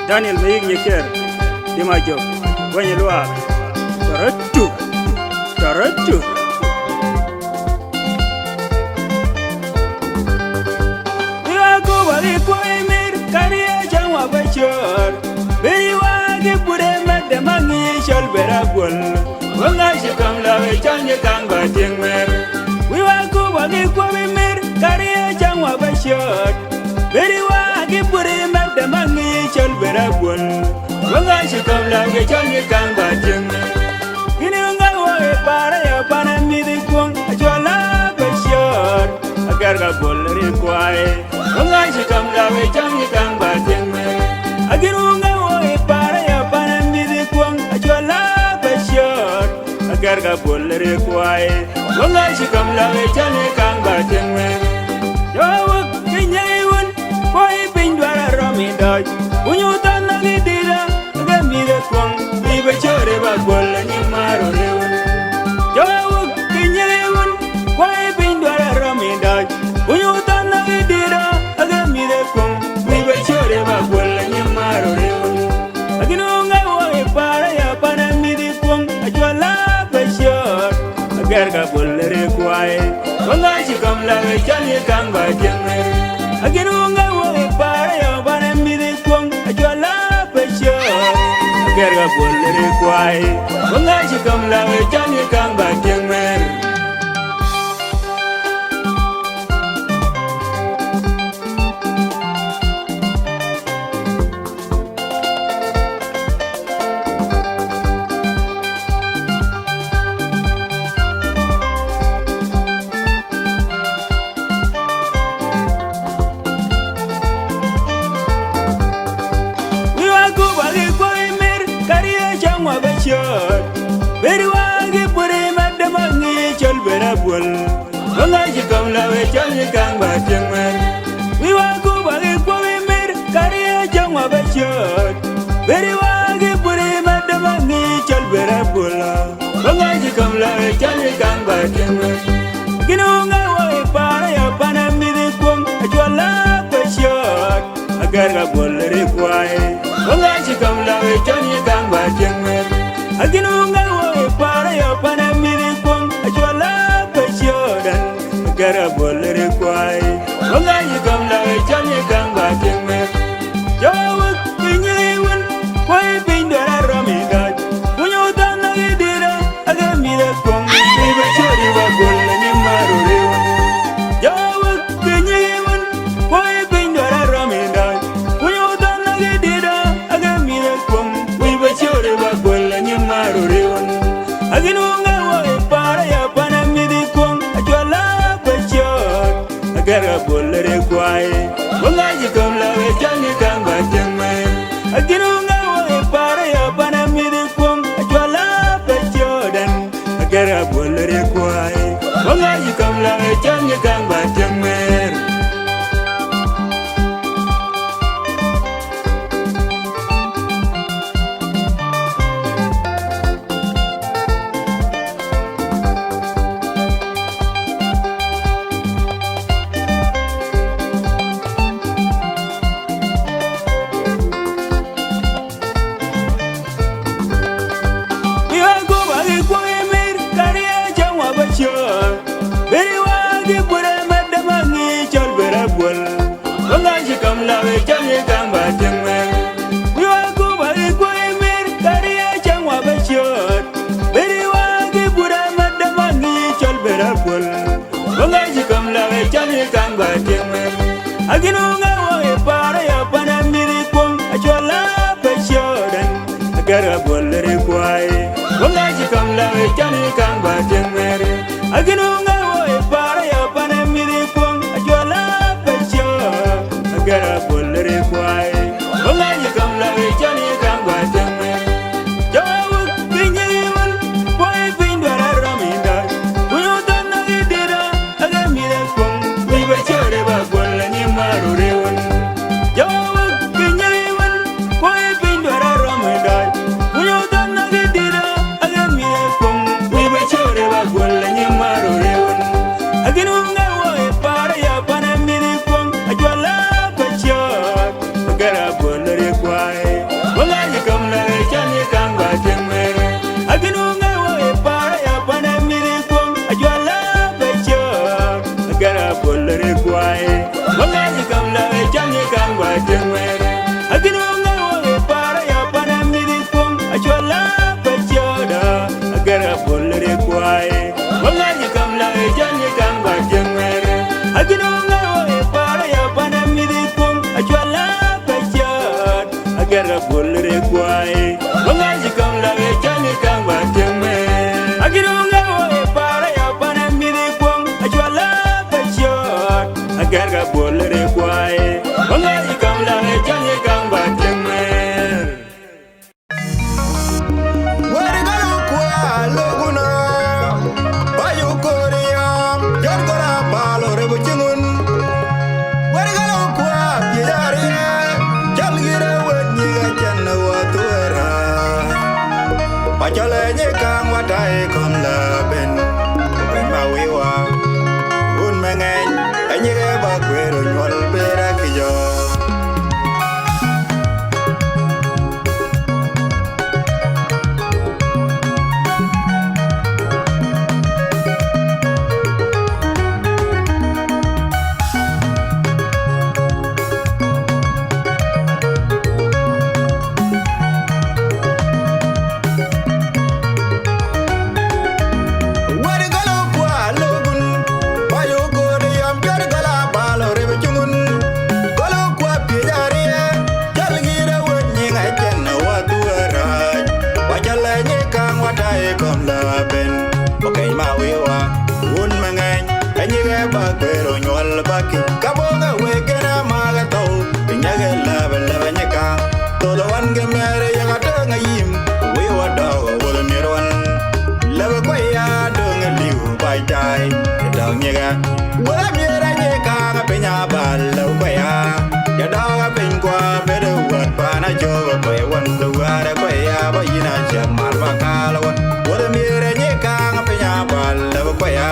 Daniel Mayig Nyeker Dimajo Wanyelwa Taratu Yago wali kwa emir Kariya jangwa bachor Beri wagi pure mede mangi shol beragwal Wanga shikam lawe chanye kangba tingmer Wiwago wali kwa emir Kariya jangwa bachor Beri wagi pure mede mangi shol beragwal Wanga shikam lawe chanye kangba tingmer Kini unga woe para ya pana midi kuang Ajola bachor Agarga bol rikwae Wanga shikam lawe chanye kangba tingmer Agirunga woe para ya pana midi kuang Ajola bachor Agarga bol rikwae Wanga shikam lawe chanye kangba tingmer Yawak kinyaiwan Koi pindwara romi doj Unyutan nagidira Agamide kuang Ibe chore bagwala ni maro rewan Yawak kinyaiwan Koi pindwara romi doj Unyutan nagidira Agamide kuang Ibe chore bagwala ni maro rewan Aginunga woe para ya pana midi kuang Ajwala bashor Agarga bolere kwae Wanga shikam lawe chanye kangba jengmer Aginunga woe para ya pana midi kuang Ajwala bashor Agarga bolere kwae Wanga shikam lawe chanye kangba jengmer Beri wagi puri madde mangi chol berabwal Wanga shikam lawe chanye kangba tingmer Wiwagu wagi puri mir kariya jangwa bachot Beri wagi puri madde mangi chol berabwal Wanga shikam lawe chanye kangba tingmer Ginunga woe para ya pana midi kuang Ajwala bachot Agarga bolere kwae Wanga shikam lawe chanye kangba tingmer Aginunga woe para ya pana miri kuang Ajwala pasyodan Agara bolere kwae Wanga yikam lawe chanye kangba tingmer Jawak kinyiwan Kwai pindara romidad Punyutan nagidira Agamira kuang Iba chori wagola ni marurewan Jawak kinyiwan Kwai pindara romidad Punyutan nagidira Agamira kuang Iba chori wagola ni marurewan Aginunga woe para ya pana midi kuang Ajwala bachot Agara bolere kwae Wanga yikam lawe chanye kangba tingmer Aginunga woe para ya pana midi kuang Ajwala bachodan Agara bolere kwae Wanga yikam lawe chanye kangba tingmer Beri wagi pure madde mangi chol berabwal Wanga shikam lawe chanye kangba tingmer Wiwagu wagi kwa emir kariya changwa bachot Beri wagi pure madde mangi chol berabwal Wanga shikam lawe chanye kangba tingmer Aginunga woe para ya pana miri kuang Ajwala bachodan Agara bolere kwae Wanga shikam lawe chanye kangba tingmer Aginunga woe para ya pana miri kuang Ajwala bachot Agara bolere kwae Wanga shikam lawe chanye kangba tingmer Jawak kinyiwan Kwai pindwara romidad Punyutan nagidira Agamira kuang Iba chore bagwala ni marurewan Jawak kinyiwan Kwai pindwara romidad Punyutan nagidira Agamira kuang Iba chore bolere kwae wanga ni kamla e janye kamba jengere aginonga e para ya pana midi kum ajwala pechat agara bolere kwae wanga ni kamla e janye kamba jengere aginonga e para ya pana midi kum ajwala pechat agara bolere kwae wanga ni kamla e janye kamba jengere Chale nye kang watai kom la ben ma wiwa un mengen anyi ge ba kwero nyol bera kijo pero nyol baki kabonga wekena maga tau pinyage la nyaka todo wan ge mere ya gatanga yim we wada wala mirwan laba kwaya donga liu bai dai dang nyega wala mira nyeka ga penya balla kwaya ya daga pen kwa bedo wat pana joga kwaya wan luara kwaya bayina jamal bakala wan wala mira nyeka ga penya balla kwaya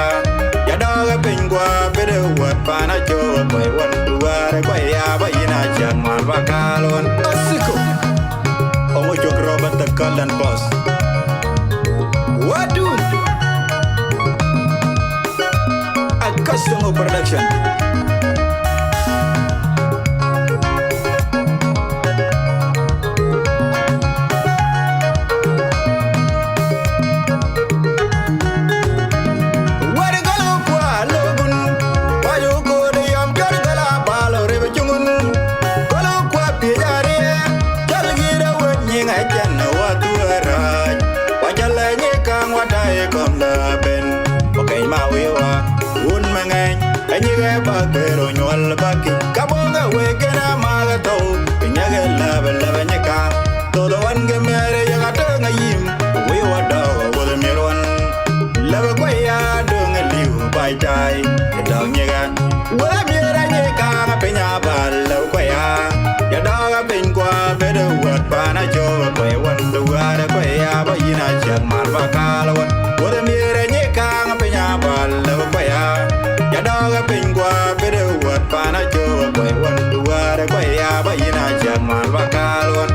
Pingwa bede wat pana jowa koi wan duare koi aba ina chan mal bakalon asiko omo jok Robert the Cullen boss wadu a custom production pero nyol baki kabonga wekena maga tau pinyage la nyaka todo wan ge mere ya gatanga yim we wada wala mirwan laba kwaya donga liu bai dai dang nyega wala mira nyeka pinya balla kwaya ya daga pin kwa bedo wat bana jowa kwaya wan duara kwaya bayina chan mar bakala wan wala mira nyeka pinya balla kwaya ya daga pin kwa bedo wat pana jowa kwaya wan duara kwaya bayina chan mar bakala wan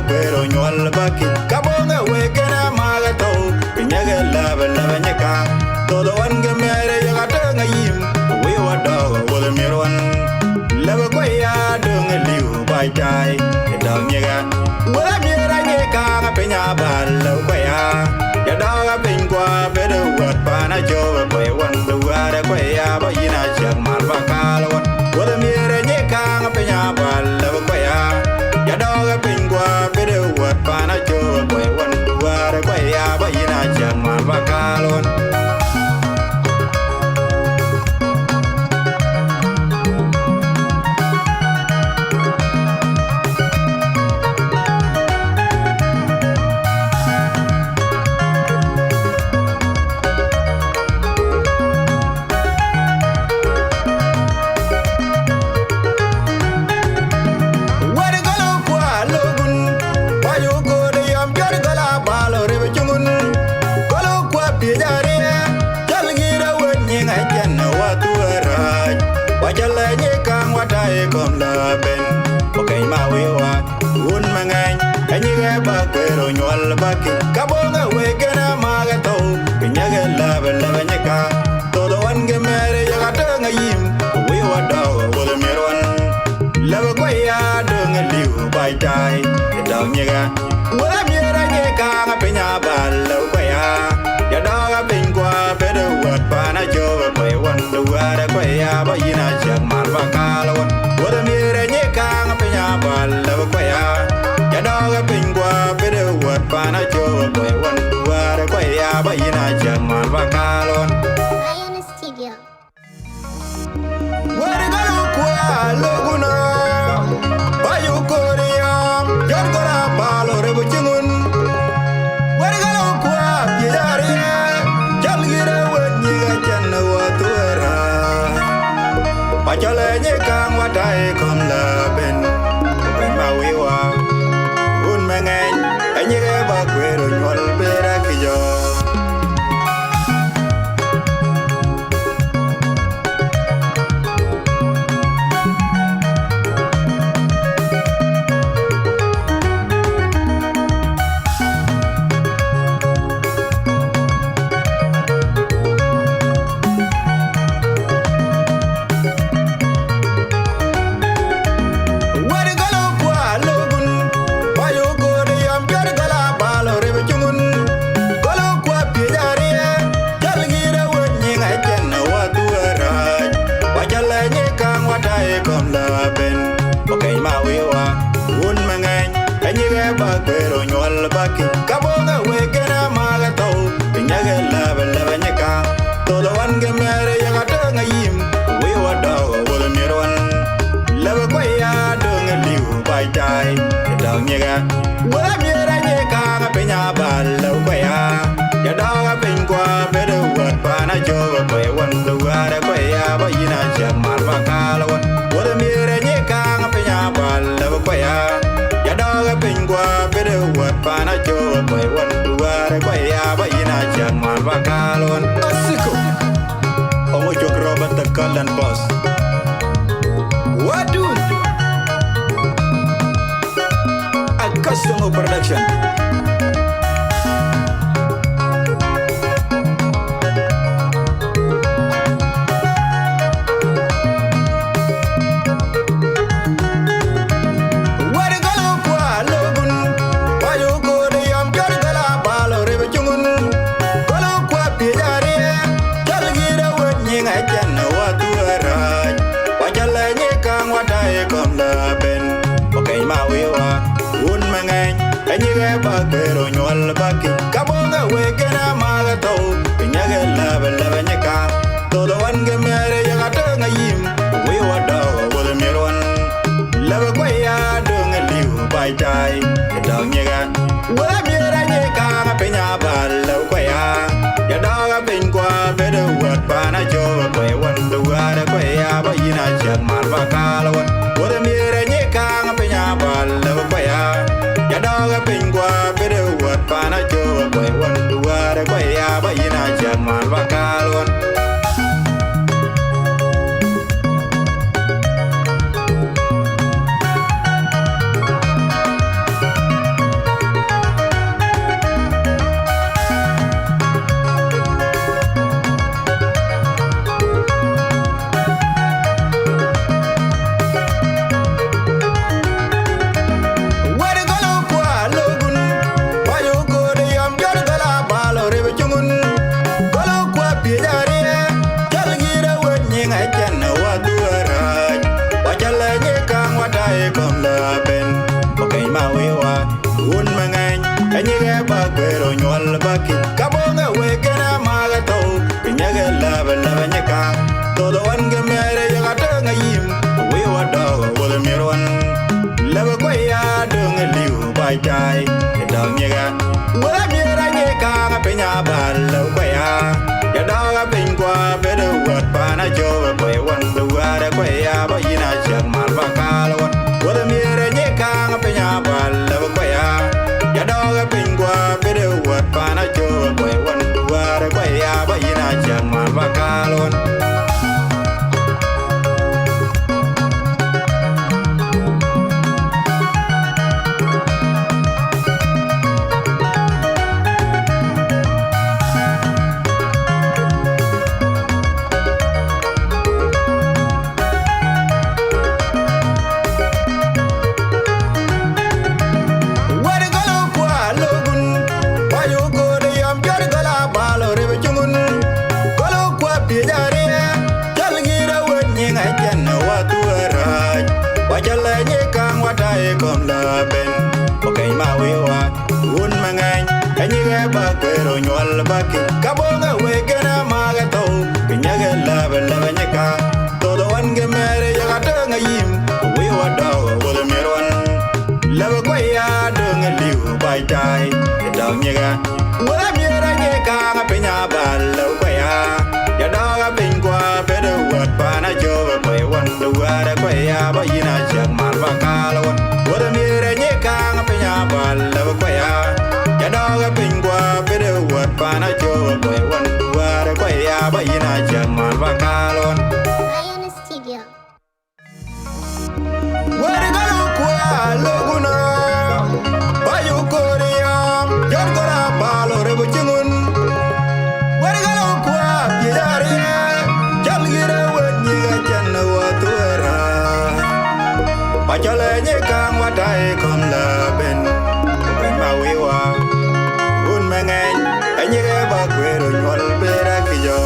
pero nyol baki kabonga wekena maga tau pinyage la nyaka todo wan ge mere ya gatanga yim we wada wala mirwan laba kwaya donga liu bai dai dang nyega wala mira nyeka penya balla kwaya ya daga pen kwa bedo wat pana jowa kwaya wan duara kwaya bayina chak mar bakala wan wala mira nyeka penya balla kwaya ya daga pen kwa bedo wat pana jowa kwaya wan duara kwaya bayina chak mar bakala wan chale nye kang watai kom la ben okay ma we wa un mangai anyi ga ba kwero nyol ba ki kabonga we gena ma ga to pinya ga la nye ka to do wan ge mere ya ga ta nga yim we wa da wo le meron la ba kwa ya do nga liu bai tai da nye ga wa mera nye ka ga pinya ba la kwa ya da ga pin kwa be do wat pa na jo ba wan do wa da kwa ya ba yina chak mar ba ka la wan wa mera nye ka ga pinya ba la kwa ya da ga pin kwa be do wat pa na jo ba wan do wa da kwa ya ba yina chak mar ba ka la wan Lion Studio. wa da ga lo kwa lo guna ba yu ko ri ya jar ko la ba lo re bu chingun wa da ga lo kwa ye ya ri jal gi re wa ni ga chan wa tu ra ba chale nye kang wa dai kom la ben ma wi wa un ma ngai anyi ga ba kwe ro nyol be ra ki yo pero nyol baki kabonga we gena maga to pinyage la nye ka to do wan ge mere ya ga ta nga yim we wa da wo le miron la ba kwa ya do nga liu bai tai da nye ga wa mera nye ka ga pinya ba la kwa ya da ga pin kwa be do wat pa na jo ba wan do wa da kwa ya ba yina chak mar ba ka la wan wa mera nye ka ga pinya ba la kwa ya da ga pin kwa be do wat pa na jo ba wan do wa da kwa ya ba yina chak mar ba ka la wan asiko omo jok Robert the Cullen boss what do a custom production ba pero nyol baki kabonga we gena maga to pinyage la nye ka to do wan ge mere ya ga ta nga yim we wa da wo le meron la ba kwa ya do nga liu bai tai da nye ga wa mera nye ka ga pinya ba la kwa ya da ga pin kwa be do wat pa na jo ba wan do wa da kwa ya ba yina chat mar ba ka la wan wa mera nye ka ga pinya ba la kwa ya da ga pin kwa be do wat pa na jo ba wan do wa da kwa ya ba yina chat mar ba ka la wan kabonga we gena maga to pinyage la nye ka to do wan ge mere ya ga ta nga yim we wa da wo le miron la ba kwa ya do nga liu bai tai da nye ga wa mera nye ka ga pinya ba la kwa ya da ga pin kwa be do wat pa na jo ba wan do wa da kwa ya ba yina chak mar ba ka la wan wa mera nye ka ga pinya ba la kwa ya da ga pin kwa be do wat pa na jo ba wan do wa da kwa ya ba yina chak mar ba ka la wan Wajale nye kang watai kom la ben Okay ma wiwa un mangai Enyi ge ba kwero nyol baki Kabonga wegena maga tau Pinyage labe labe nyeka Todo wan ge mere yaga tenga yim Wiwa dao wole mirwan Labe kwaya dunga liu bai tai Yadao nyega Wole mira nyeka nga pinya bala kwaya Yadao pingwa bedo wat pana joga kwaya Wanda wada kwaya ba yina chak marwa kalawan Wole mira nyeka nga pinya bala kwaya Yadao pingwa bedo wat pana joga kwaya Wanda wada kwaya ba yina chak marwa kalawan Lion Studio. Where go kwa loguna Bayu korea Jar gora balo rebu chingun Where go kwa yari Jalgira wenyi gajan watuera Pachale nyekang watai kom laben Ben mawiwa Un mengen Enyige bakwero nyol bera kijo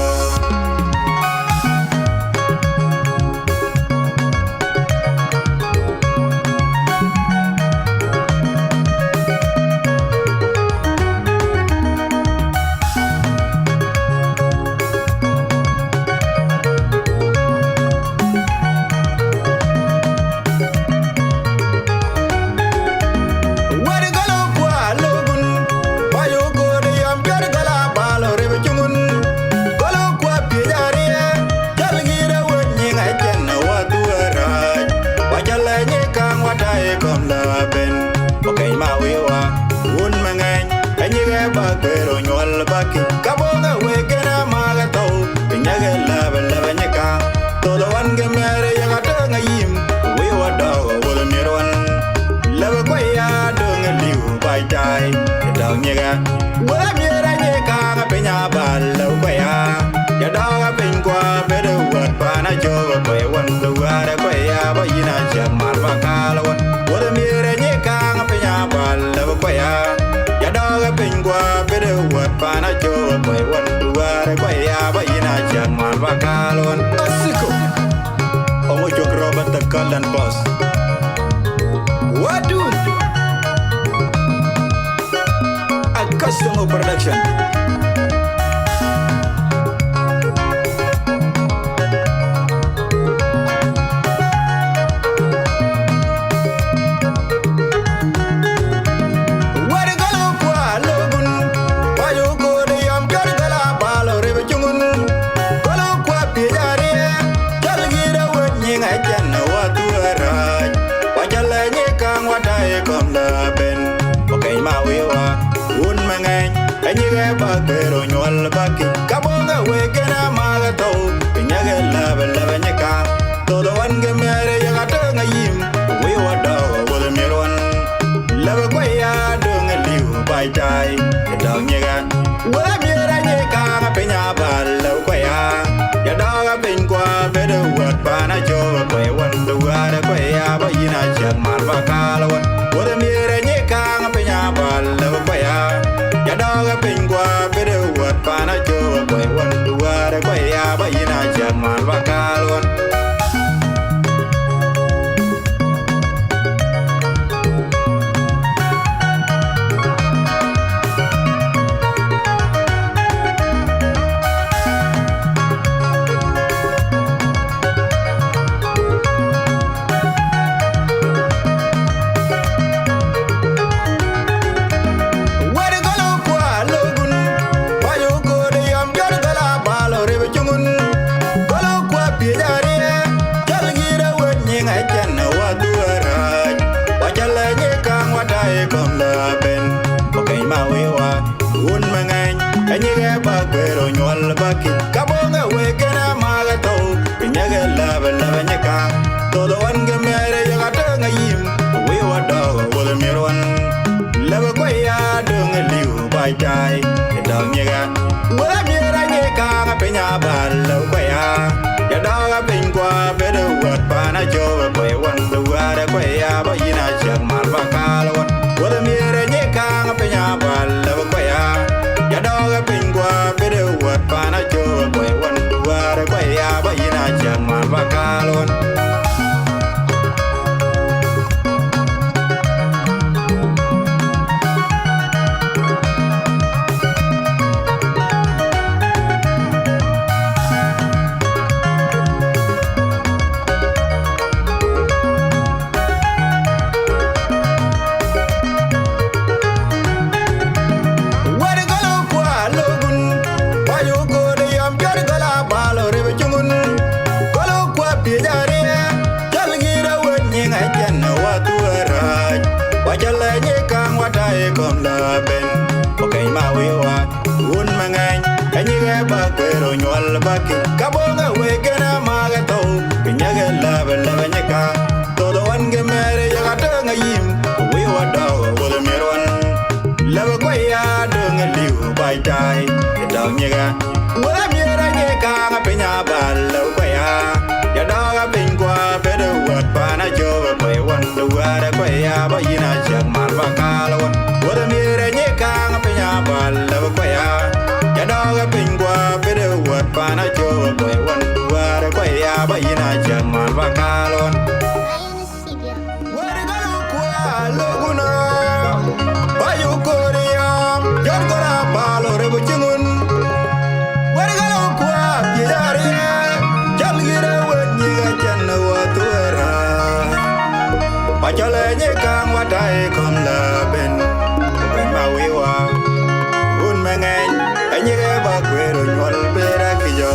Pero nyol baki Kabonga wegena maga tau Pinyage labe labe nyeka Todo wan ge mere yaga tenga yim Wiwa dao wole mirwan Labe kwaya dunga liu bai tai Yadao nyega Wole mira nyeka nga pinya bala kwaya Yadao nga pingwa bedo wat pana joga kwaya Wanda wada kwaya ba yina chak marwa kalawan Wole mira nyeka nga pinya bala kwaya Yadao pingwa bedo wat pana joga kwaya Wanda wada kwaya ba yina chak marwa kalawan Asiko Omo jok Robert the Cullen Boss Wadu A custom production Pero nyol baki Kabonga wegena maga tau Pinyage labe labe nyeka Todo wan ge mere yaga tenga yim Wiwa dao wole mirwan Labe kwaya dunga liu bai tai Yadao nyega Wole mira nyeka nga pinya bala kwaya Yadao nga pingwa bedo wat pana joga kwaya Wanda wada kwaya ba yina chak marwa kalawan Wole mira nyeka nga pinya bala kwaya Yadao nga pingwa bedo wat pana joga kwaya Wanda wada kwaya ba yina chak marwa kalawan Pero nyol baki Kabonga wegena maga tau Pinyage labe labe nyeka Todo wan ge mere yaga tenga yim Wiwa dao wole mirwan Labe kwaya dunga liu bai tai Yadao nyega Wole mira nyeka nga pinya bala kwaya Yadao nga pingwa bedo wat pana joga kwaya Wanda wada kwaya ba yina chak marwa kalawan Wole mira nyeka nga pinya bala kwaya Yadao nga pingwa bedo wat pana joga kwaya Wanda wada kwaya ba yina chak marwa kalawan chen wa tu ra wa jale ni kang wa dai kom la ben o kai ma wi wa un ma ngai ni ga ba kwe ro nyol ba ki ka bo nga we ke na ma ga to nya ga la ba nya ka to do wan ge mere ya ga ta nga yim wi wa da wo le mi ron la ba kwa ya do nga liu bai dai da nya ga wa mi ra ni ka nga pe nya ba lo kwa ya da ga pin kwa be do wat pa na jo ba kwe wan do wa da kwa ya ba ina chak mar ba ka lo wa mi ra ni ka nga pe nya ba lo kwa ya da ga pin kwa be do wat pa na jo ba kwe wan do wa da kwa ya ba ina chak mar ba ka lo wa ga lo kwa lo guna ba yu ko ri am jar ko ra ba lo re bu chingun wa ga lo kwa ye ya ri jal gi re wa ni ga chen wa tu ra ba chale ni kang wa dai kom la ben ma wi wa un ma ngai ai ni ga ba kwe ro nyol be ra ki yo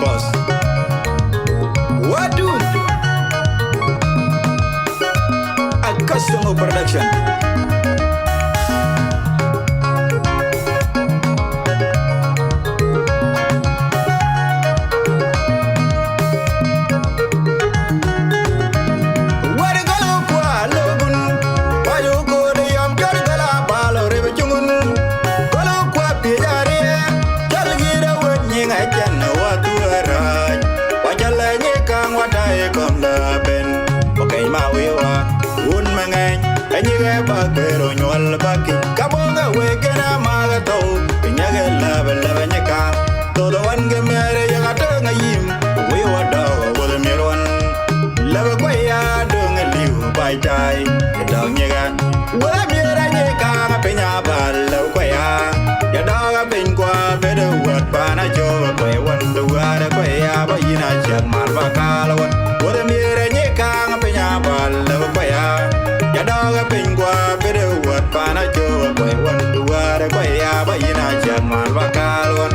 Boss. What do? A custom production. Pero nyol baki kabonga weke na maga to pinyage laba laba nyaka todo wan ge mere ya gata ngayim we wada wala miron laba kwa ya dong liu bai dai dong nyega wala mira nyeka pinya bal kwa ya da pin kwa bedo wat bana jo kwa wan do ara kwa ya ba ina chak mar ba kalawat wala mira nyeka pinya bal kwa ya da pin kwa bedo wat bana jo kwa wan do ara kwa ya ba ina chak mar ba kalawat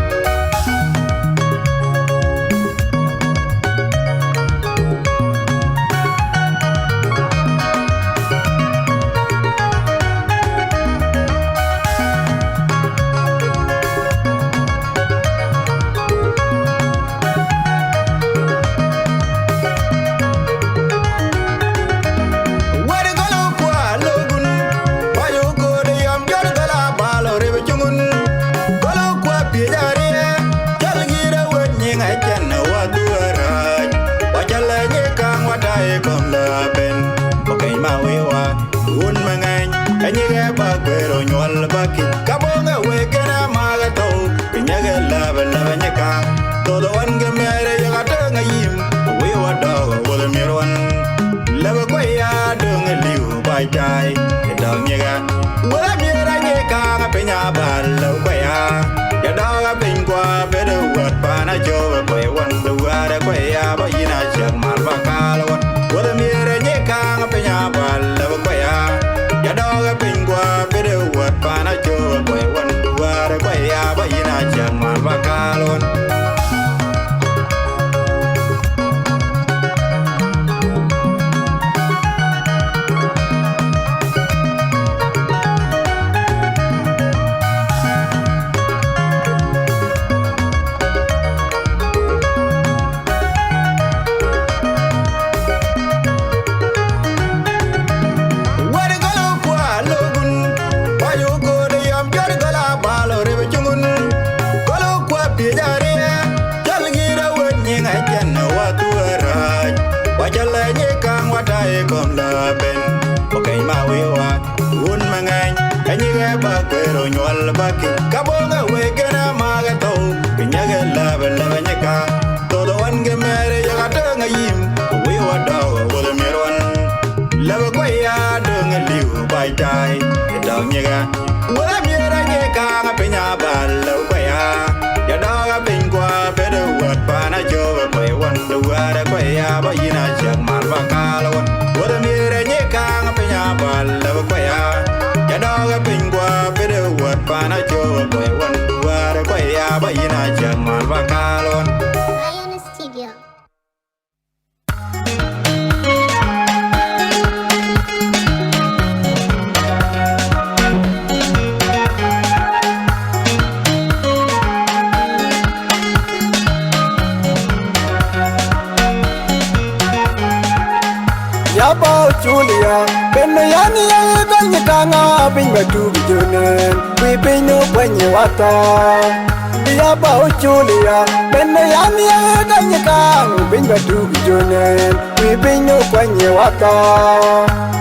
kabonga wekena magato pinyaga laba laba nyaka todo wan ge mere ya gata ngayim we wada wala mirwan laba kwa ya dong liu bai dai dong nyega wala mira nyeka pinya bal kwa ya da pin kwa bedo wat pana jo kwa wan do ara kwa ya ba ina chak mar ba kalawat wala mira nyeka pinya bal kwa ya da pin kwa bedo wat pana jo kwa wan do ara kwa ya ba ina chak mar ba kalawat tijaria jalgira wenye ngajen watuara wajala nyekang watai kom laben okay mawiwa un mangai anyige bakwero nyol baki kabonga wegena magato pinyaga laben labanyeka todo wange mere yagatanga yim wiwa dawo wala mirwan laba kwaya donga liu baitai dong nyega wala mira nyeka ngapenya balo kwaya ya daga pingwa bedo wat pana jowe kwai wandu wara kwaya bayina jak marwa kalwan wala mira nyeka ngapenya balo kwaya ya daga pingwa bedo wat pana jowe kwai wandu wara kwaya bayina jak marwa kalwan Lion Studio. Yabo Julia, Benayani Ganyakanga, Bing Batu Junen, we bring no when you water. Yabo Julia, Benayani Ganyakang, Bing Batu Junen, we bring no when you water.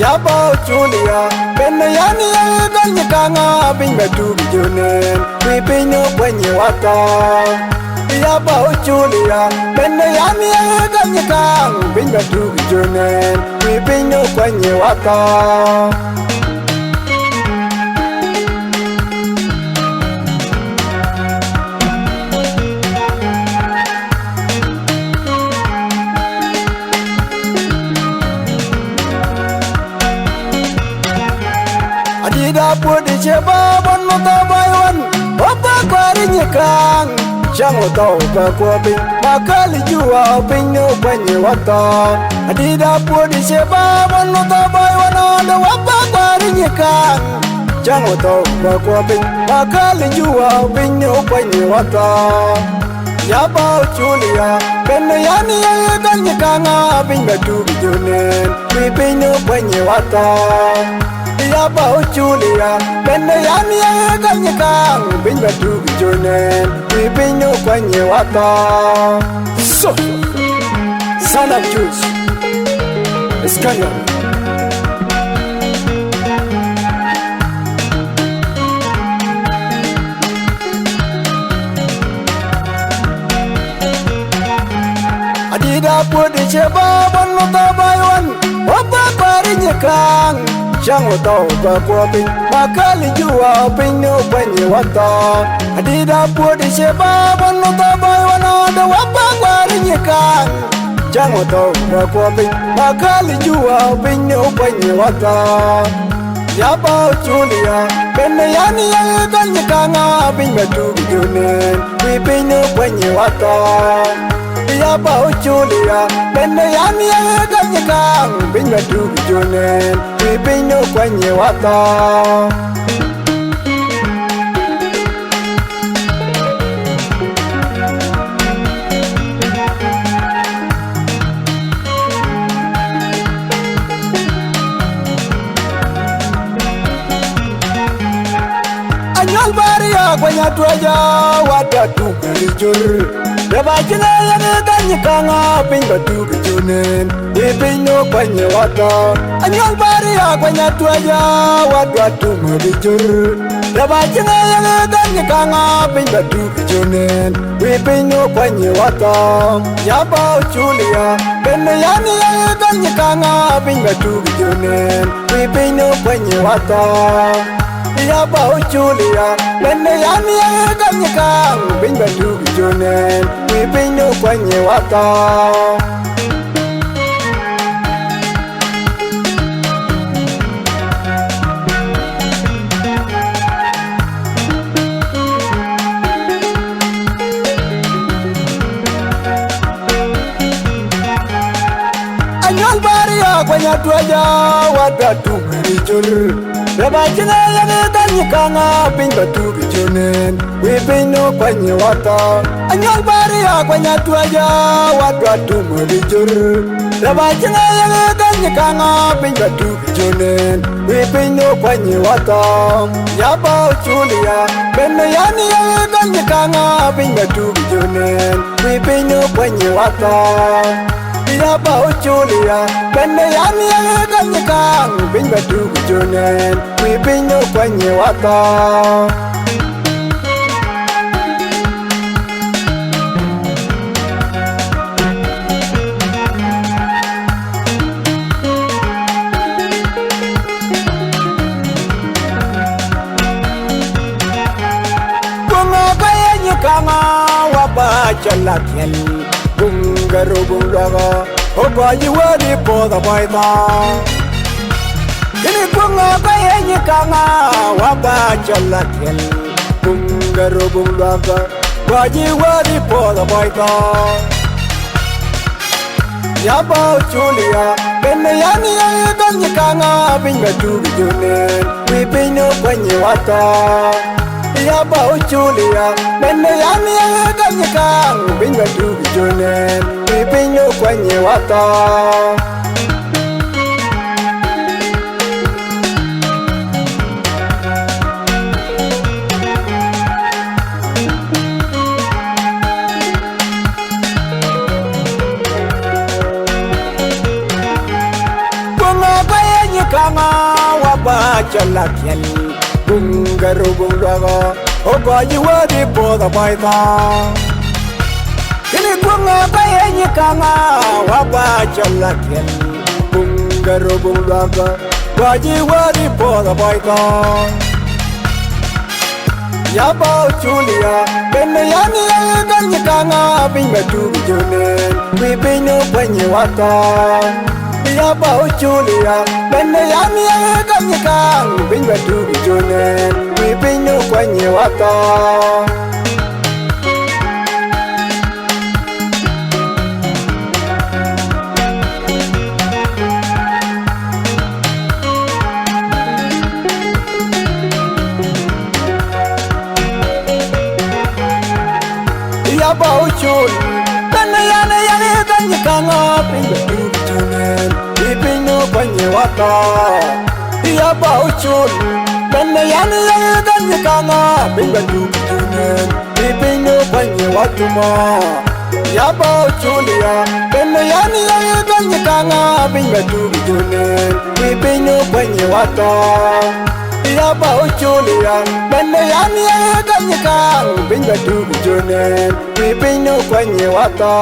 Yabo Julia, Benayani Ganyakanga, Bing Batu Junen, we bring no when you water. Yabo Julia, Benayani Ganyakang, Bing Batu Junen, we bring no when you water. Adida pudi cheba bon moto baywan opa kwari nyekang chango tau ka kopi makali jua pinyo kwenye wata Adida pudi cheba bon moto baywan ondo opa kwari nyekang chango tau ka kopi makali jua pinyo kwenye wata Yabo Julia, Benayani Ganyakanga, Bing Batu Junen, we pinyo kwenye wata Yabo Julia, Benayani Ganyakang, Bing Batu Junen, we bring no kwenye wata. So, son of Jews, it's Kanye. Adida pudi cheba bon moto baywan, opa kwari nyekang. Chango tau ka kopi makali jua pinyo kwenye wata Adida pudi cheba bon moto baywan ondo wapa kwari nyekang Chango tau ka kopi makali jua pinyo kwenye wata Yabo Julia, Benayani Ganyakanga, Bing Batu Junen, we pinyo kwenye wata Yabo Julia, Benayani Ganyakang, Bing Batu Junen, we bring no kwenye wata. Anyol baria kwenye tuaja watatu kalijur Yabajina yana Ganyakanga, Bing Batu Junen, we bring no kwenye wata Anyol baria kwenye tuaja watatu kalijur Yabajina yana Ganyakanga, Bing Batu Junen, we bring no kwenye wata Yabo Julia, Benayani Ganyakanga, Bing Batu Junen, we bring no kwenye wata Yabo Julia, Benayani Ganyakang, Bing Batu Junen, we bring no kwenye wata. Anyol baria kwenye tuaja watatu kalijur Rabachina yana danyi kanga ping batu bijunen we ping no kwanye wata anyal bari ya kwanya tuaja wadwa tumujur Rabachina yana danyi kanga ping batu bijunen we ping no kwanye wata Yaba chulia benne yani yana danyi kanga ping batu bijunen we ping no kwanye wata Yaba chulia benne yani yana danyi kanga ping batu bijunen we ping no kwanye wata Kama wapa chalakian bungaro bunglaga oba yiwadi poda baita kini bunga kaya ni kama wapa chalakian bungaro bunglaga oba yiwadi poda baita yaba chulia benne yani yani kanga binga tujunen we pino kwanye wata Yaba chulia benne yani yani kang binga tujunen we pino kwanye wata Kama wapa chalakian bungaro bunglaga oba yiwadi poda baita kini bunga kaya ni kama wapa chalakian bungaro bunglaga oba yiwadi poda baita Yaba chulia benne yani yani kanga binga tujunen we pino kwanye wata Yaba chulia benne yani yani kang binga tujunen we pino kwanye wata Yaba chul benne yani yani kanga binga tujunen we pino kwanye wata Yaba chul benne yani yani kanga binga tujunen we pino kwanye watuma Yaba chulia benne yani yani kanga binga tujunen we pino kwanye wata Yaba chulia benne yani yani kanga binga tujunen we pino kwanye wata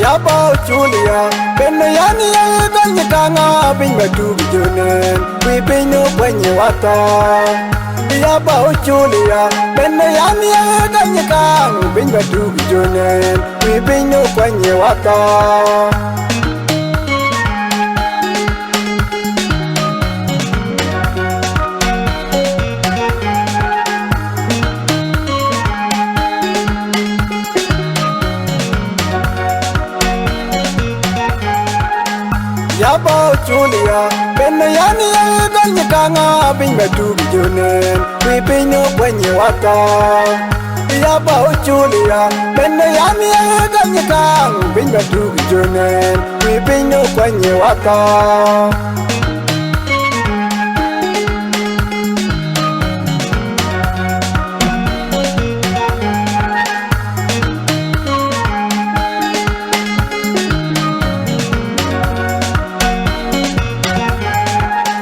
Yaba chulia benne yani yani kanga binga tujunen we pino kwanye wata Yaba chulia benne yani yani kanga binga tujunen we pino kwanye wata Yaba chulia benne yani yani kanga binga tujunen we pino kwanye wata Yaba chulia benne yani yani kanga binga tujunen we pino kwanye wata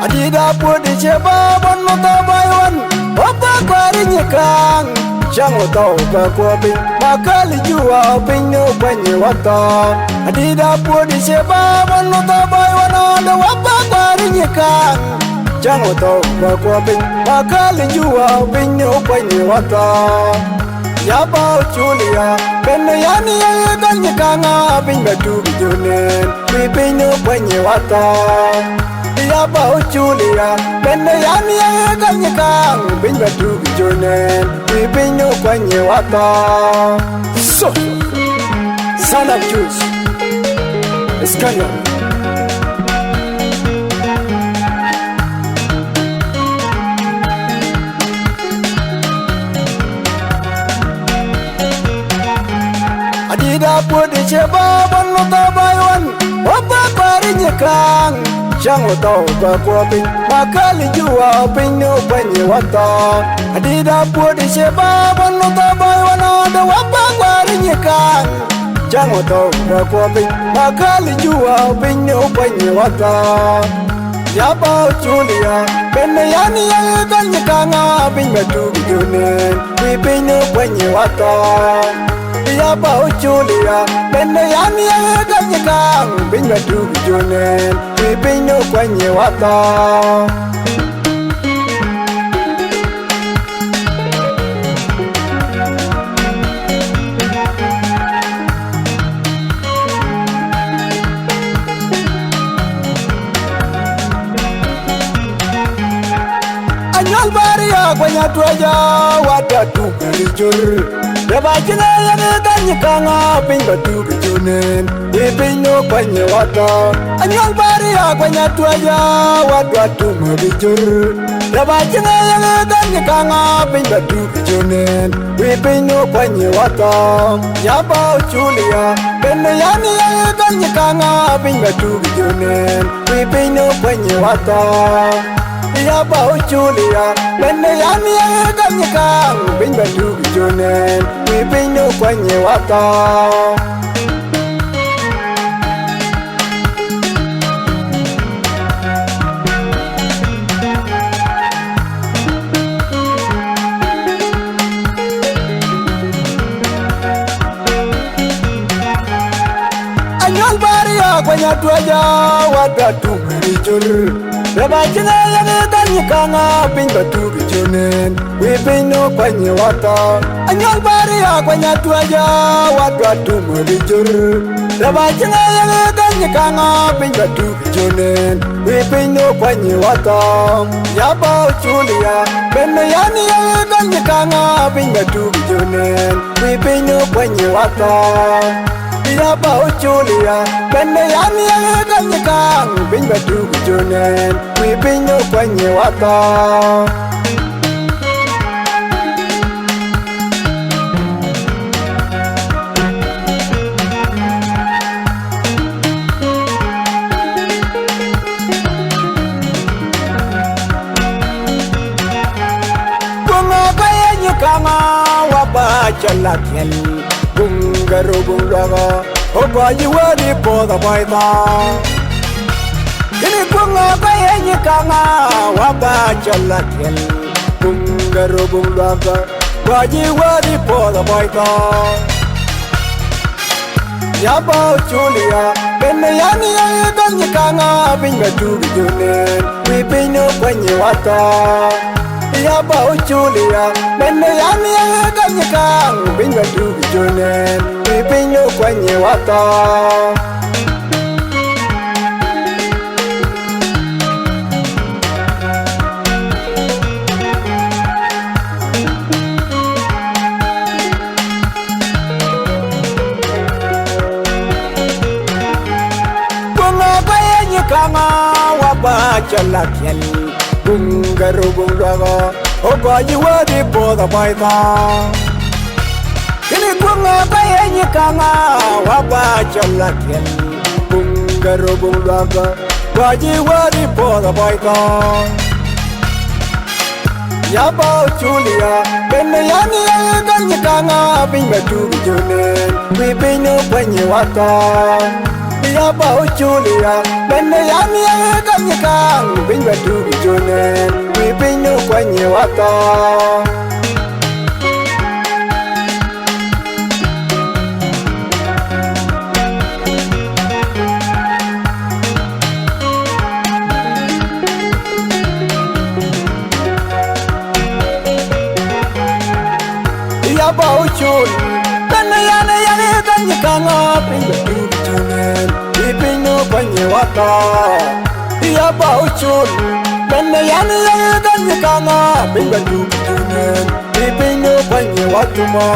Adida pudi cheba bon mata baywan Opa kwari nyekang Chango tau ka kwabi Makali jua pinyo kwanye wata Adida pudi cheba bon mata baywan Oda wapa kwari nyekang Chango tau ka kwabi Makali jua pinyo kwanye wata Ya bao Julia, Benayani Ganyakanga, Bing Batu Junen, we pay no when you water. Ya bao Julia, Benayani Ganyakang, Bing Batu Junen, we pay no when you water. So, son of Jews, it's Canyon. Adida pudi cheba banu tabayan Wapa pari nyekang Shango tau kakwapi Makali jua pinyo penye wata Adida pudi cheba banu tabayan Ada wapa pari nyekang Shango tau kakwapi Makali jua pinyo penye wata Yaba Julia Benayani Ganyakanga Bingatu Junen Wipinyo penye wata Ya bao Julia, Benayani Ganyakang, Bing Batu Junen, we pay no when you water. Anyal Baria, when you try, what a two Yabajina yana Ganyakanga, Bing Batu Junen, we pay no when you water. Anyal Baria, when you try, what to Mabijur. Yabajina yana Ganyakanga, Bing Batu Junen, we pay no when you water. Yaba Julia, Benayani Ganyakanga, Bing Batu Junen, we pay no when you water. Ya bao Julia, Benayani Ganyakang, Bing Batu Junen, we bring no when you water. Anyal Baria, when you try, what to Marijur. Yabajina yana Ganyakanga, Bing Batu Junen, we pay no when you water. Anyal Baria, when you try, what to Marijur. Yabajina yana Ganyakanga, Bing Batu Junen, we pay no when you water. Yaba Julia, Benayani Ganyakanga, Bing Batu Junen, we pay no when you water. Ya bao Julia, Benayani Ganyakang, Bing Batu Junen, we bring no when you water. Bunga kaya nyukanga, waba chalakyan. Bungaro bungaga, oba yuwari poda baita. Kini bunga kaya nyikanga, waba chalakyan. Bungaro bungaga, oba yuwari poda baita. Yaba Julia, Benayani Ganyakanga, Bing Batu Junen, we pay no when you water. Ya bao Julia, Benayani Ganyakang, Bing Batu Junen, we pay no when you water. Bunga kaya nyikanga, waba chalakyan. Bungaro bungaga, oba yuwari poda baita. Kini bunga kaya nyikanga, waba chalakyan. Bungaro bungaga, oba yuwari poda baita. Ya bao Julia, Benayani Ganyakanga, Bing Batu Junen, we pay no when you water. Ya bao Julia, Benayani Ganyakang, Bing Batu Junen, we pay no when you water. ya ba uchul kana yana ganyi kanga pinga tujunen ipinyo panye wata ya ba uchul kana yana ganyi kanga pinga tujunen ipinyo panye watuma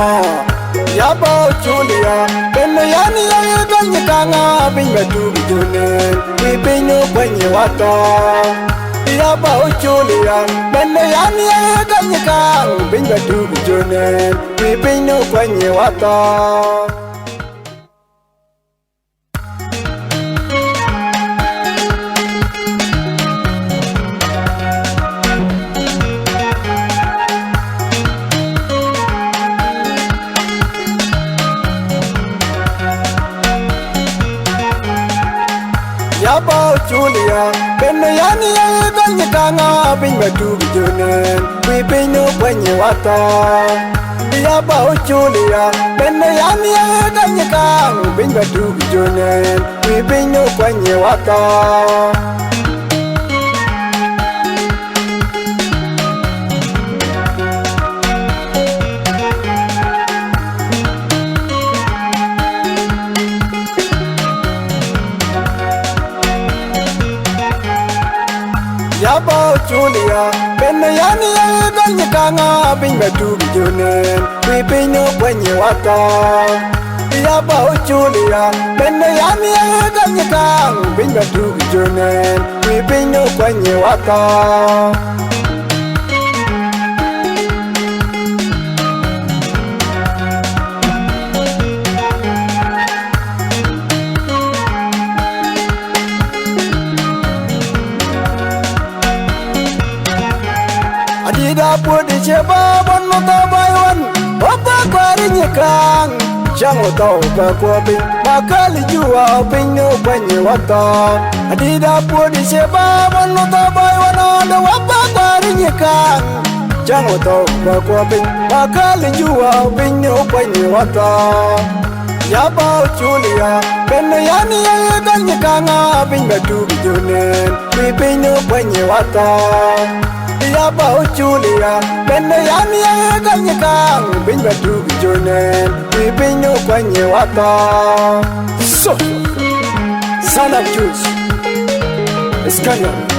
ya ba uchul ya kana yana ganyi kanga pinga tujunen ipinyo panye wata ya ba uchulia bende yani ya ganyika binga tugu jone pipino kwenye wata ya ba uchulia bende yani ya ganyika nga binga tugu jone pipino kwenye wata ya ba uchulia bende yani ya ganyika binga tugu jone pipino kwenye wata ya ba uchulia bende yani ya ganyika nga binga tugu jone pipino kwenye wata ya ba uchulia bende yani ya ganyika binga tugu jone pipino kwenye wata Adida pudi cheba bono tabaywan Opa kwari nyikang Shango tau kakwabi Makali jua pinyo kwenye wata Adida pudi cheba bono tabaywan Oda wapa kwari nyikang Shango tau kakwabi Makali jua pinyo kwenye wata Yaba uchulia bende yani ya ganyikanga Binga tugu jonen Pipinyo kwenye wata ya ba uchulia bende yani ya ganyika binga tugu jone pipinyo kwenye wata so son of Jews Iskariot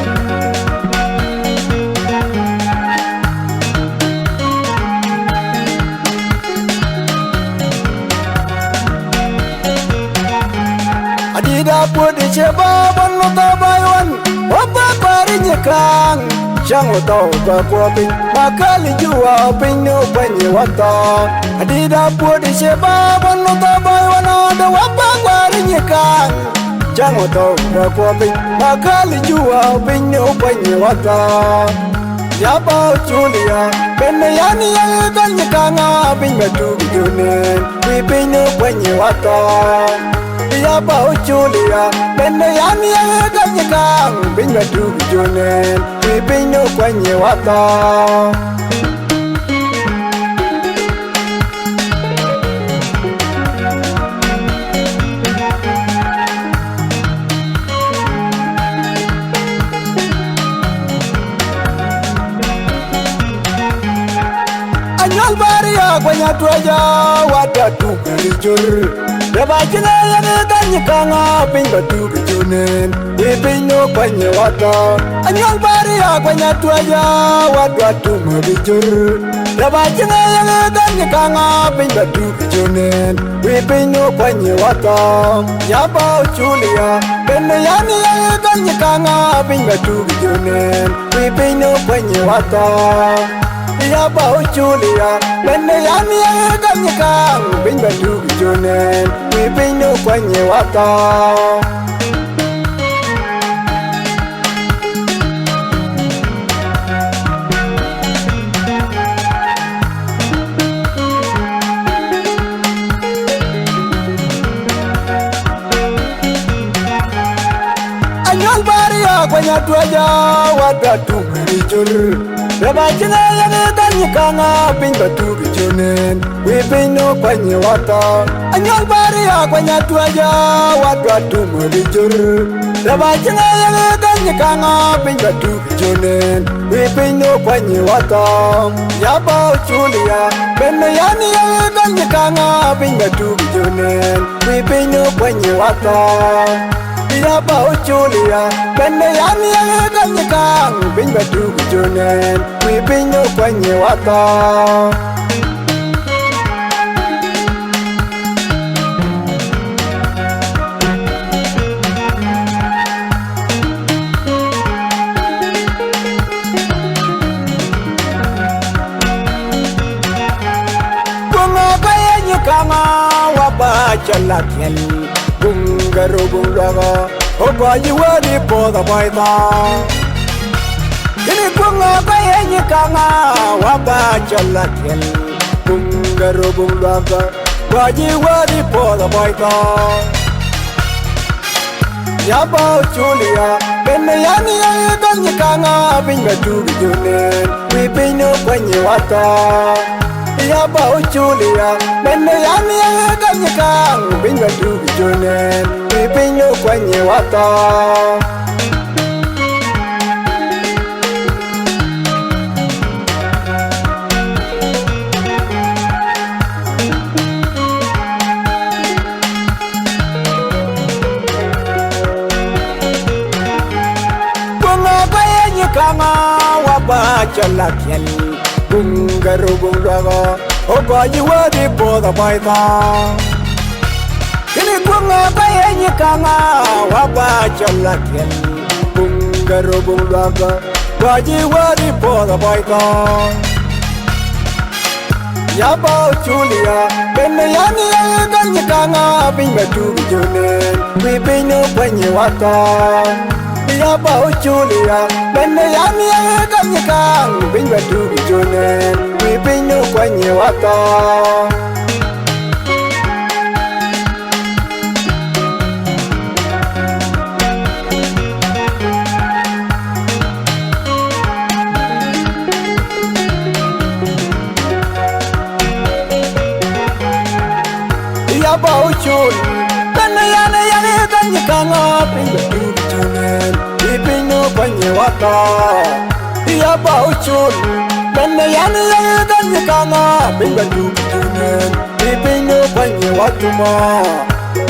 adida pudi cheba bono tabaywan wapa kwari nyikang Shango tau kakwabi Makali jua pinyo kwenye wata Adida pudi sheba bono tabai wanada wapa kwari nyikang Shango tau kakwabi Makali jua pinyo kwenye wata Yaba uchulia bende yani ya ganyikanga binga tugu jone pipinyo kwenye wata ya ba uchulia bende yani ya ganyika binga tugu jone pipinyo kwenye wata anyal baria kwenye tuaja watatu kalijur Yabajina yana ganyika nga binga tugu jone pipinyo kwenye wata anyal baria kwenye tuaja watatu kalijur Yabajina yana ganyika nga binga tugu jone pipinyo kwenye wata Yaba uchulia bende yani ya ganyika nga binga tugu jone pipinyo kwenye wata ya ba uchulia bende yani ya ganyika binga tugu jone pipinyo kwenye wata anyal baria kwenye tuaja watatu kalijur Rabachina yani kanyi kanga pinga tuki chunen We pino kwenye wata Anyol bari ya kwenye tuaja Wadwa tumelijur Rabachina yani kanyi kanga pinga tuki chunen We pino kwenye wata Yaba uchulia Bene yani kanyi kanga pinga tuki chunen We pino kwenye wata Yaba uchulia Bene yani kanyi kanga pinga tuki chunen We pino kwenye wata Kama wabacha lakiel Bungaro bunglaga Oba yiwadi poda baita Kini kunga kaya nyi kama wabacha lakiel Bungaro bunglaga Oba yiwadi poda baita Yaba uchulia Bene yani ya kanyi kanga Binga tugi junen Wipino kwenye wata Yaba uchulia Bene yani ya kanyi kanga Binga tugi junen Wipino kwenye wata Kama wabacha lakiel Bungaro bunglaga Oba yiwadi poda baita Kini kunga kaya nyi kama wabacha lakiel Bungaro bunglaga Oba yiwadi poda baita Yaba uchulia Bene yani ya kanyi kama Binga tugi junen Wipino kwenye wata Yaba uchulia Bene yani ya kanyi kanga Binga tugi junen Wipino kwenye wata Yaba uchulia Bene yani ya kanyi kanga Binga tugi junen Wipino kwenye wata Yaba uchulia Bene yani ya kanyi kanga Binga tugi junen Wipino kwenye watuma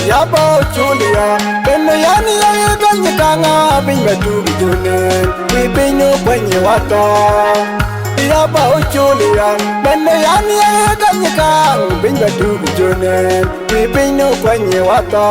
Yaba uchulia Bene yani ya kanyi kanga Binga tugi junen Wipino kwenye wata Yaba uchulia Bene yani ya kanyi kanga Binga tugi junen Wipino kwenye wata